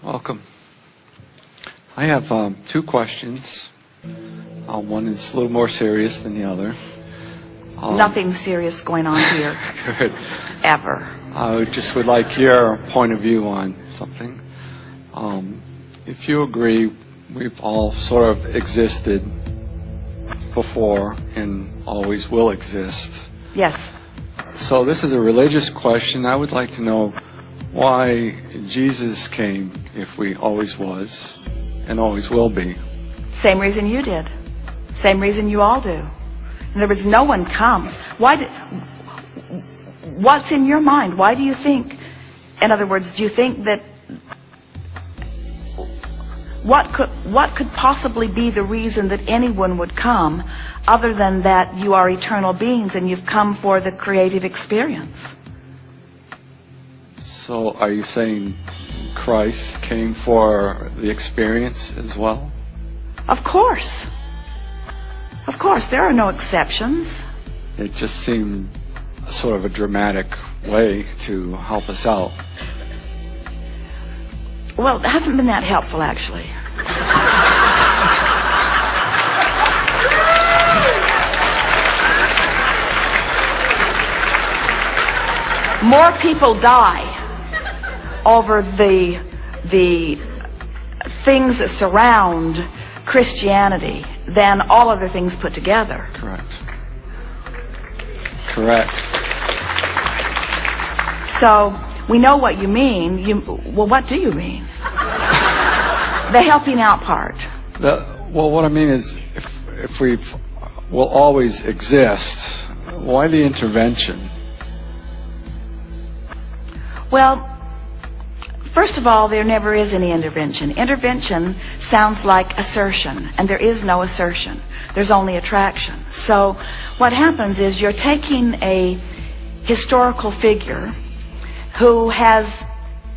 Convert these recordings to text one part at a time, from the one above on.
Welcome. I have two questions. One is a little more serious than the other. Nothing serious going on here. Good. Ever. I just would like your point of view on something. If you agree, we've all sort of existed before and always will exist. Yes. So this is a religious question. I would like to know why Jesus came if we always was and always will be. Same reason you did. Same reason you all do. In other words, no one comes. What's in your mind? Why do you think? In other words, do you think that what could possibly be the reason that anyone would come other than that you are eternal beings and you've come for the creative experience? So are you saying Christ came for the experience as well? Of course. Of course, there are no exceptions. It just seemed sort of a dramatic way to help us out. Well, it hasn't been that helpful, actually. More people die over the things that surround Christianity than all other things put together. Correct. So we know what you mean. Well, what do you mean? The helping out part. Well, what I mean is, if we will always exist, why the intervention? Well, first of all, there never is any intervention. Intervention sounds like assertion, and there is no assertion. There's only attraction. So what happens is you're taking a historical figure who has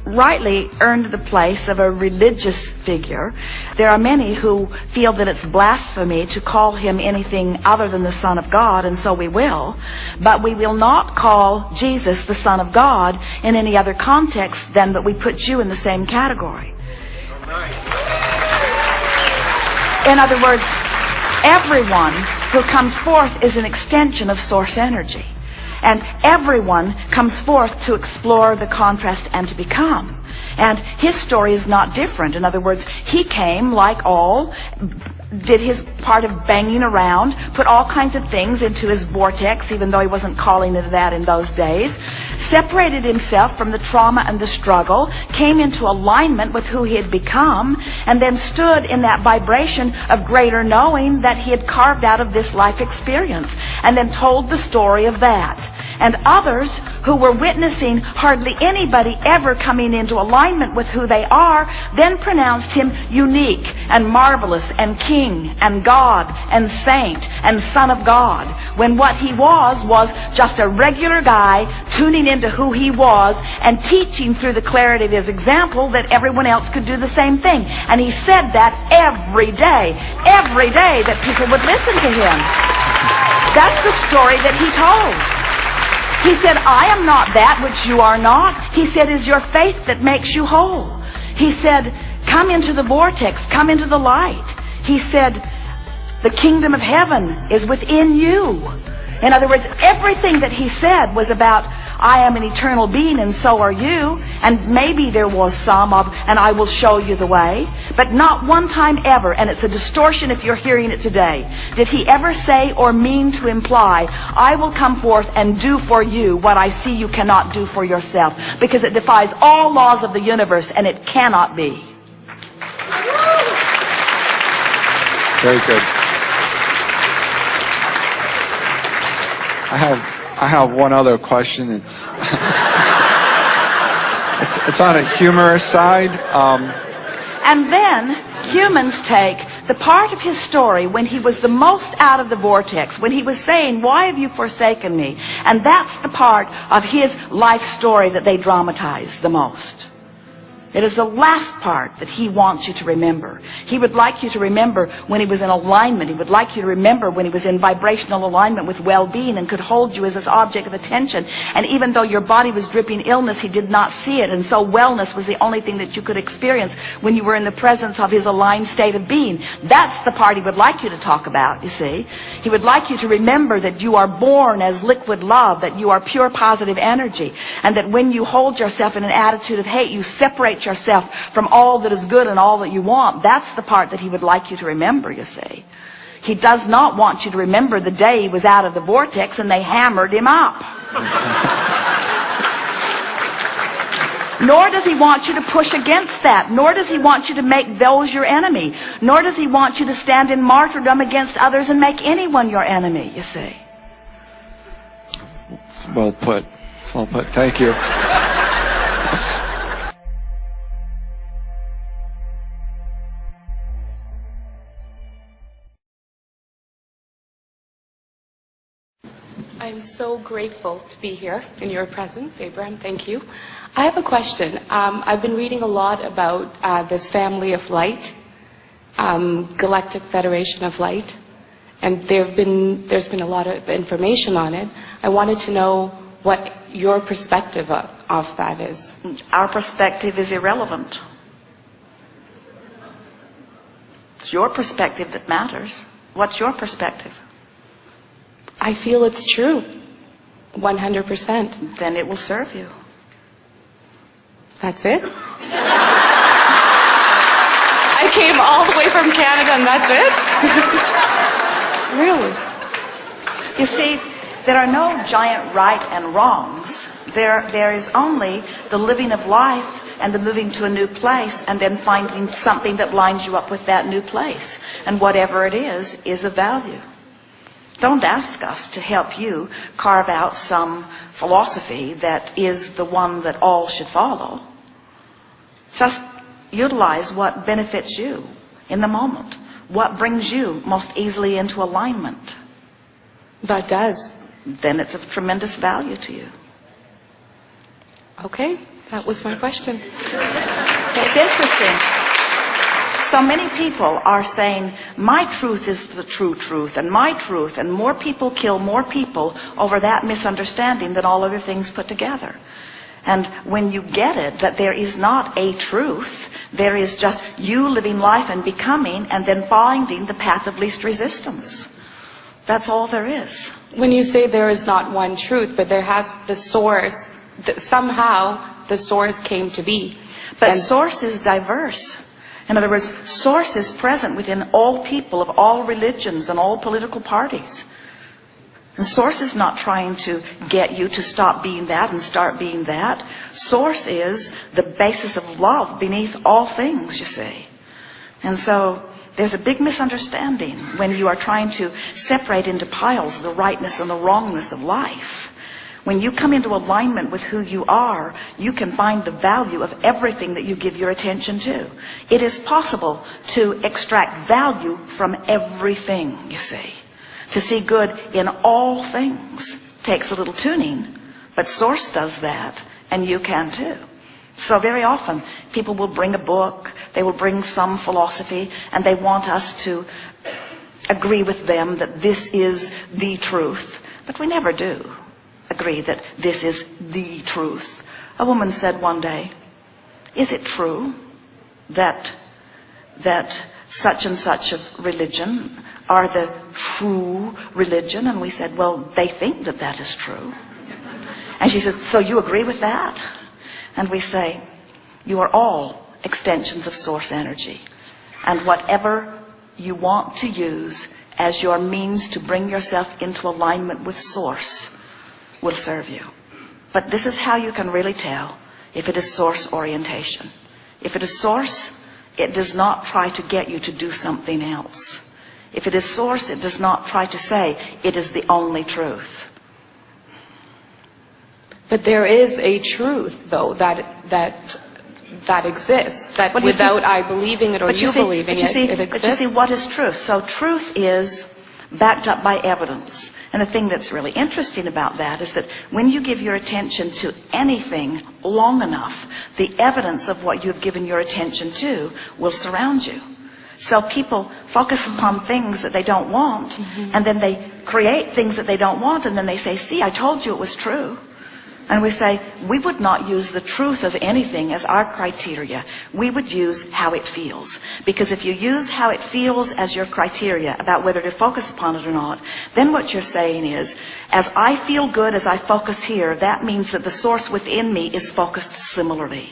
rightly earned the place of a religious figure. There are many who feel that it's blasphemy to call him anything other than the Son of God, and so we will. But we will not call Jesus the Son of God in any other context than that we put you in the same category. In other words, everyone who comes forth is an extension of source energy. And everyone comes forth to explore the contrast and to become. And his story is not different. In other words, he came like all, did his part of banging around, put all kinds of things into his vortex, even though he wasn't calling it that in those days, separated himself from the trauma and the struggle, came into alignment with who he had become, and then stood in that vibration of greater knowing that he had carved out of this life experience, and then told the story of that. And others who were witnessing hardly anybody ever coming into alignment with who they are, then pronounced him unique and marvelous and king and God and saint and son of God, when what he was just a regular guy tuning into who he was and teaching through the clarity of his example that everyone else could do the same thing. And he said that every day that people would listen to him. That's the story that he told. He said, I am not that which you are not. He said, is your faith that makes you whole. He said, come into the vortex, come into the light. He said, the kingdom of heaven is within you. In other words, everything that he said was about, I am an eternal being and so are you. And maybe there was some of, and I will show you the way. But not one time ever, and it's a distortion if you're hearing it today, did he ever say or mean to imply, I will come forth and do for you what I see you cannot do for yourself. Because it defies all laws of the universe, and it cannot be. Very good. I have one other question. It's it's on a humorous side. And then humans take the part of his story when he was the most out of the vortex, when he was saying, why have you forsaken me? And that's the part of his life story that they dramatize the most. It is the last part that he wants you to remember. He would like you to remember when he was in alignment. He would like you to remember when he was in vibrational alignment with well-being and could hold you as his object of attention. And even though your body was dripping illness, he did not see it. And so wellness was the only thing that you could experience when you were in the presence of his aligned state of being. That's the part he would like you to talk about, you see. He would like you to remember that you are born as liquid love, that you are pure positive energy, and that when you hold yourself in an attitude of hate, you separate yourself from all that is good and all that you want. That's the part that he would like you to remember, you see. He does not want you to remember the day he was out of the vortex and they hammered him up. Nor does he want you to push against that. Nor does he want you to make those your enemy. Nor does he want you to stand in martyrdom against others and make anyone your enemy, you see. Well put. Well put. Thank you. I'm so grateful to be here in your presence, Abraham. Thank you. I have a question. I've been reading a lot about this family of light, Galactic Federation of Light, and there's been a lot of information on it. I wanted to know what your perspective of that is. Our perspective is irrelevant. It's your perspective that matters. What's your perspective? I feel it's true, 100%. Then it will serve you. That's it? I came all the way from Canada and that's it? Really? You see, there are no giant right and wrongs. There is only the living of life and the moving to a new place and then finding something that lines you up with that new place. And whatever it is of value. Don't ask us to help you carve out some philosophy that is the one that all should follow. Just utilize what benefits you in the moment. What brings you most easily into alignment. That does. Then it's of tremendous value to you. Okay, that was my question. It's interesting. So many people are saying, my truth is the true truth, and my truth, and more people kill more people over that misunderstanding than all other things put together. And when you get it, that there is not a truth, there is just you living life and becoming, and then finding the path of least resistance. That's all there is. When you say there is not one truth, but there has the source, somehow the source came to be. But source is diverse. In other words, source is present within all people of all religions and all political parties. And source is not trying to get you to stop being that and start being that. Source is the basis of love beneath all things, you see. And so there's a big misunderstanding when you are trying to separate into piles the rightness and the wrongness of life. When you come into alignment with who you are, you can find the value of everything that you give your attention to. It is possible to extract value from everything, you see. To see good in all things takes a little tuning, but Source does that, and you can too. So very often, people will bring a book, they will bring some philosophy, and they want us to agree with them that this is the truth. But we never do agree that this is the truth. A woman said one day, is it true that such and such of religion are the true religion? And we said, well, they think that that is true. And she said, so you agree with that? And we say, you are all extensions of source energy. And whatever you want to use as your means to bring yourself into alignment with source will serve you. But this is how you can really tell if it is source orientation. If it is source, it does not try to get you to do something else. If it is source, it does not try to say it is the only truth. But there is a truth, though, that exists. That without I believing it or you believing it, it exists. But you see, what is truth? So truth is backed up by evidence. And the thing that's really interesting about that is that when you give your attention to anything long enough, the evidence of what you've given your attention to will surround you. So people focus upon things that they don't want, and then they create things that they don't want, and then they say, see, I told you it was true. And we say, we would not use the truth of anything as our criteria. We would use how it feels. Because if you use how it feels as your criteria about whether to focus upon it or not, then what you're saying is, as I feel good as I focus here, that means that the source within me is focused similarly.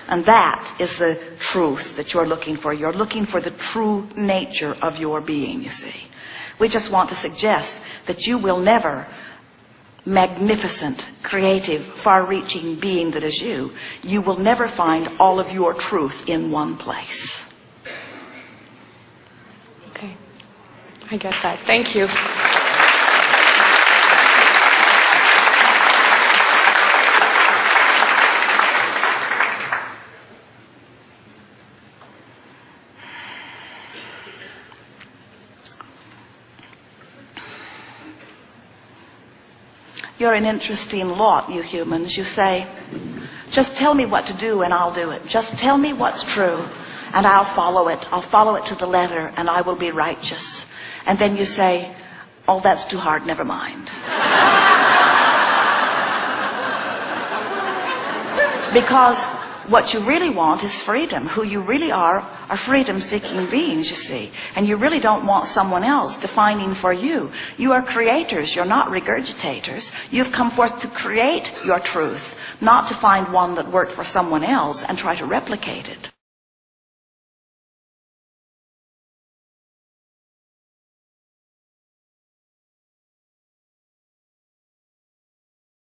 And that is the truth that you're looking for. You're looking for the true nature of your being, you see. We just want to suggest that you will never, magnificent, creative, far-reaching being that is you, you will never find all of your truth in one place. Okay. I get that. Thank you. You're an interesting lot, you humans. You say, just tell me what to do and I'll do it. Just tell me what's true and I'll follow it. I'll follow it to the letter and I will be righteous. And then you say, oh, that's too hard, never mind. Because what you really want is freedom. Who you really are freedom-seeking beings, you see. And you really don't want someone else defining for you. You are creators. You're not regurgitators. You've come forth to create your truth, not to find one that worked for someone else and try to replicate it.